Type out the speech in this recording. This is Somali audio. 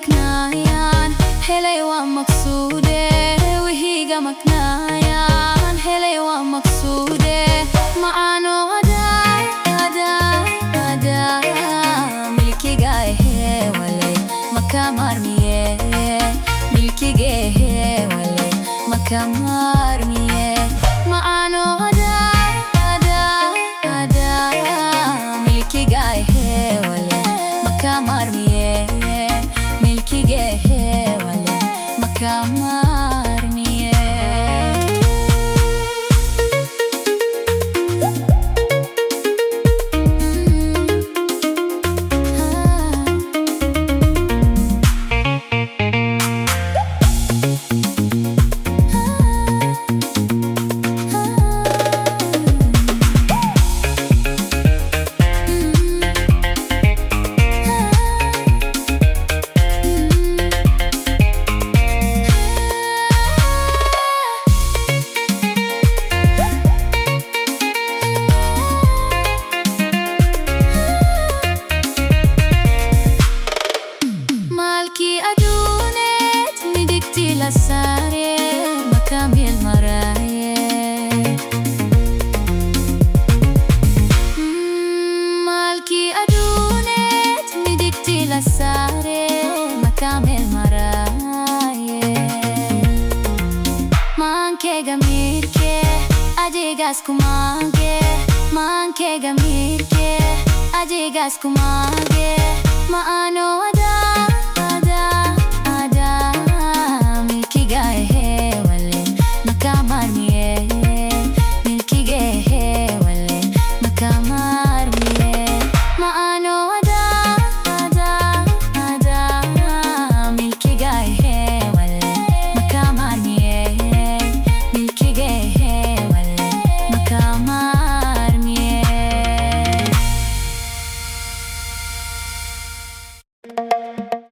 maknayan Helewa maksude Wihiga maknayan Helewa maksude Maano aday, aday, aday Milki gahe wale makamar miye Milki gahe wale makamar miye Maano aday, aday, aday Milki gahe wale makamar miye Milki gahe wale makamar miye Sare makamil maraye Malki adunet midikti la sare makamil maraye Manke gamirke ajegas kumage Manke gamirke ajegas kumage Maano